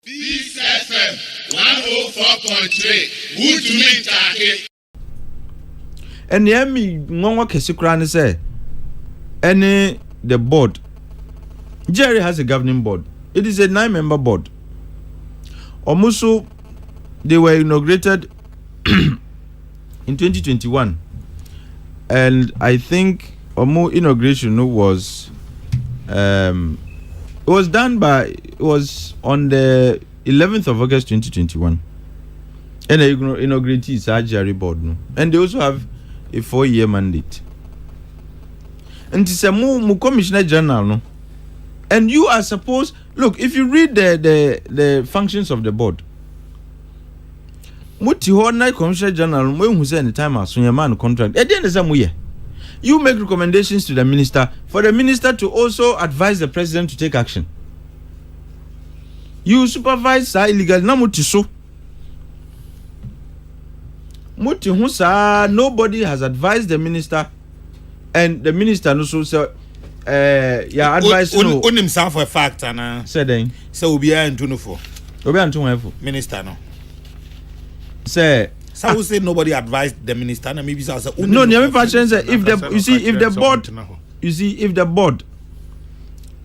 Peace FM 104.3. Good to meet you. And yemi ngonwa kesi kra ne say any the board GRA has a governing board. It is a 9-member board. Omusu they were inaugurated in 2021 and I think Omu inauguration was it was on the 11th of August 2021 and the inaugurate is a GRA board no and they also have a 4-year mandate and it's a mu commissioner general no and you are supposed look if you read the functions of the board muti ho na commissioner general mo hu say anytime aso your man contract at the end of some year you make recommendations to the minister for the minister to also advise the president to take action. You supervise illegal na muti so muti hu sa nobody has advised the minister and the minister no so say advice no on himself for a fact and say then so obi antu no for obi antu wonfo minister no say so who say nobody advised the minister and maybe say no near fashion say if the board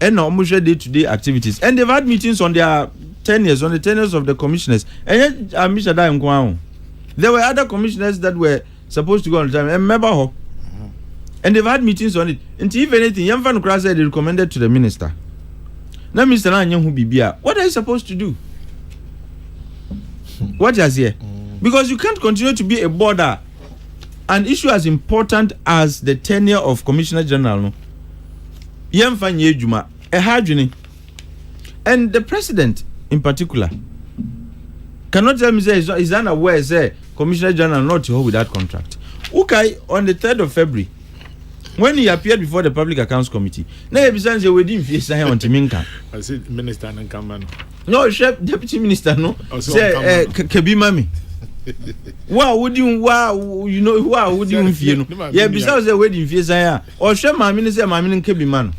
and no day-to-day activities and they've had meetings on their tenures of the commissioners and there were other commissioners that were supposed to go on time and remember and they've had meetings on it and if anything Yamfan Kra said they recommended to the minister now Mr. Nanyang who bibia what are you supposed to do what is here because you can't continue to be a border an issue as important as the tenure of Commissioner General no Yamfan Yejuma a hardwini and the president in particular cannot tell me say is unaware say Commissioner General not to hold with that contract. Okay, on the 3rd of February when he appeared before the Public Accounts Committee na ebisan say we didn't face on Timinka I said minister and come no chef deputy minister no say kebi mami wow would you feel no yeah besides the wedding face or chef mami say mami kebi man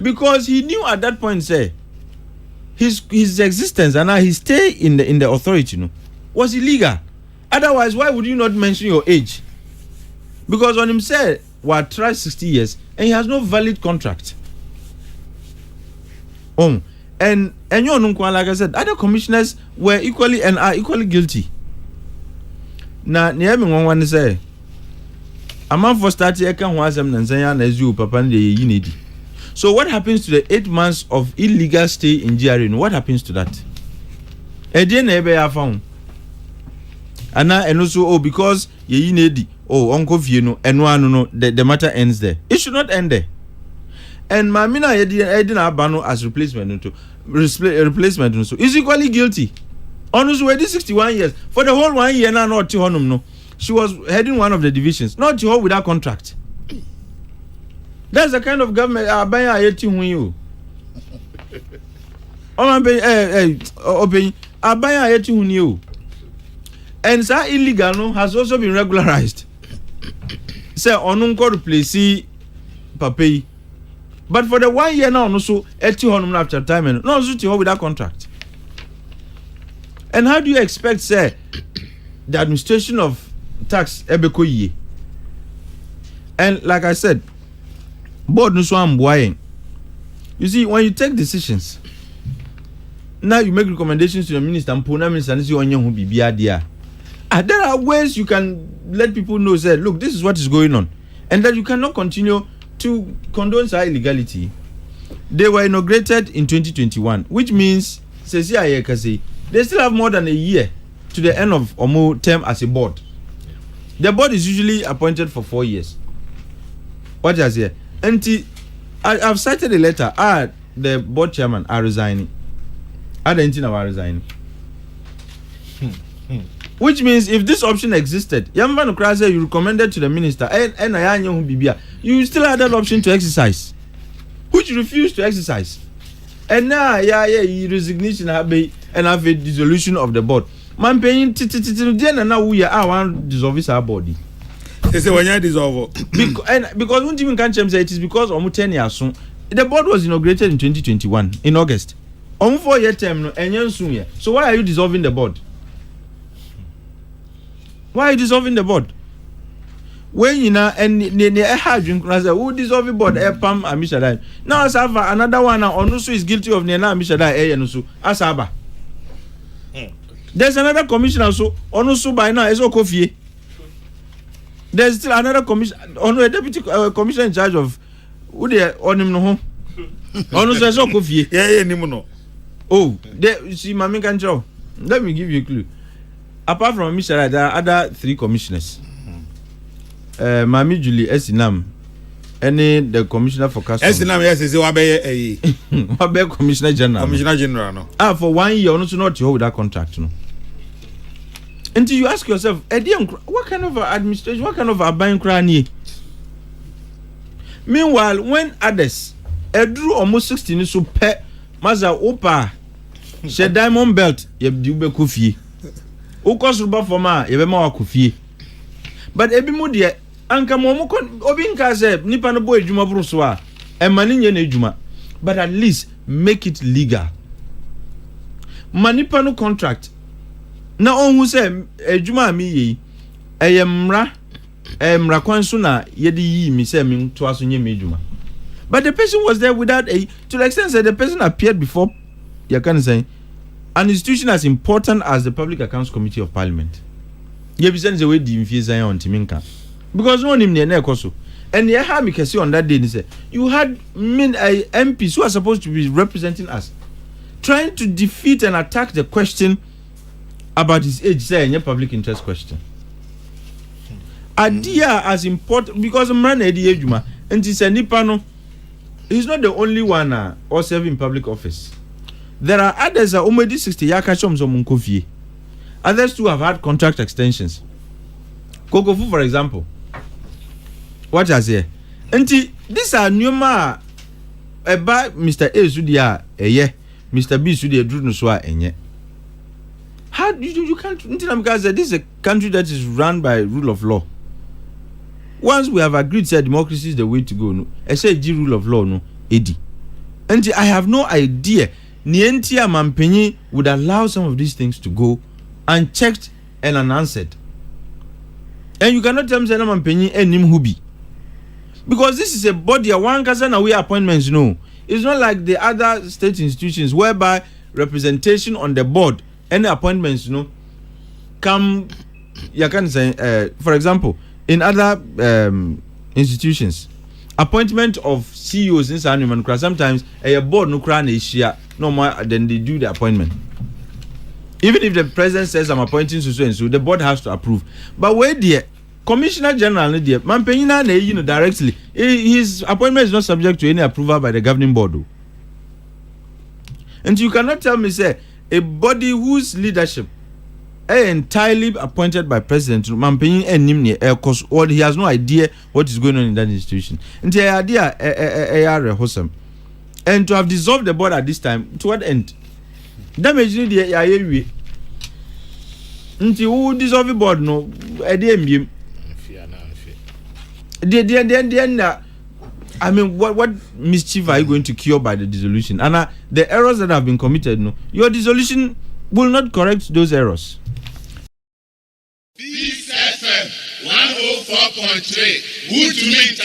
because he knew at that point say his existence and his stay in the authority no was illegal. Otherwise why would you not mention your age? Because on him said we tried 60 years and he has no valid contract. And you know, like I said, other commissioners were equally and are equally guilty. Now, Niami one say, a man for starting I can was them and as you papa need. So what happens to the 8 months of illegal stay in GRA? What happens to that? Found. And also because ye need uncle Fieno and no the matter ends there. It should not end there. And Mamina Edina Abano as replacement so is equally guilty. Honestly, we did 61 years. For the whole 1 year now not to honum no. She was heading one of the divisions, not to hold without contract. That's the kind of government Abaya yeti hu you. Abaya yeti hu you. And that illegal no has also been regularized. Say onunko replace papai. But for the 1 year now, no so eti honum after time and no so to with that contract. And how do you expect say the administration of tax ebeko ye? And like I said, board no so am boying. You see, when you take decisions, now you make recommendations to the minister and puna minister and say onye hu bibia dia. There are ways you can let people know say look, this is what is going on and that you cannot continue to condone illegality. They were inaugurated in 2021, which means they still have more than a year to the end of Omo term as a board. The board is usually appointed for 4 years. What is here? And I've cited a letter. The board chairman are resigning. Are resigning. Which means if this option existed, Yamvan Krasa you recommended to the minister and you still had that option to exercise, which you refused to exercise. And now resignation and have a dissolution of the board. Man paying and now we are one dissolve our body. They say when you dissolve because one can't say it is because of 10 years soon. The board was inaugurated in 2021 in August. On 4-year term no enye nsun ye. So why are you dissolving the board? Why are you dissolving the board? When you know and ne hadwin kuna say who dissolve the board pam amishadai. Now asava another one onusu is guilty of nena amishadai no so asaba. There's another commissioner so onusu by now is okofie. There's still another commission a deputy commissioner in charge of who they on him no ho. Onusu is okofie. Yeah, ni no. Oh, there see mami can tell. Let me give you a clue. Apart from Mr. there are other 3 commissioners. Mami Julie Esinam, the commissioner for customs. Esinam, yes, is Wabe commissioner general. Commissioner general, no. For 1 year, also not to hold that contract, no. Until you ask yourself, what kind of administration, what kind of a buying cranny? Meanwhile, when others, drew almost 16 so pet, Maza Opa, she diamond belt, ye dube kufi. Ukos ruba forma, ye bema wa kufi. But ebi mu de anka mo kon obi nka se nipa no boy adwuma buru so a emani nye na adwuma, but at least make it legal. Manipa no contract na onhu se adwuma mi yi eyemra kwan so na ye de yi mi se mi to aso nye mi adwuma. But the person was there without to the extent that the person appeared before you can say an institution as important as the Public Accounts Committee of Parliament. You present the way the influence on Timinka. Because no one in the Nekoso. And you have me on that day, say you had MPs who are supposed to be representing us trying to defeat and attack the question about his age, say in your public interest question. Idea as important because man Eddie Ejuma and it's a Nipano. He's not the only one or serving public office. There are others that already 60 yakashom munkofi. Others too have had contract extensions. Kokofu, for example. What I say? Enti, these are newma by Mr. A Sudia eye, Mr. B Sudia Drew no swa enye. How you can't because this is a country that is run by rule of law. Once we have agreed that democracy is the way to go, no, I say G rule of law, no, Edi. Enti, I have no idea. Nienti Mampenyi would allow some of these things to go unchecked and unanswered. And you cannot tell me that Mampenyi and him hubi. Because this is a body, one can away appointments, no. It's not like the other state institutions whereby representation on the board, any appointments, you know, come, you can say, for example, in other institutions, appointment of CEOs in Sanuman, sometimes a board no crown is share, no more than they do the appointment. Even if the president says I'm appointing so and so, the board has to approve. But where the Commissioner General, Mampenyi, directly, his appointment is not subject to any approval by the governing board. And you cannot tell me, say, a body whose leadership is entirely appointed by President Mampenyi and Nimni, because he has no idea what is going on in that institution. And the idea, and to have dissolved the board at this time, to what end? Damage the way. Until who dissolve the board, no, I mean, what mischief are you going to cure by the dissolution? And the errors that have been committed, no, your dissolution will not correct those errors. Peace FM 104.3. Good to meet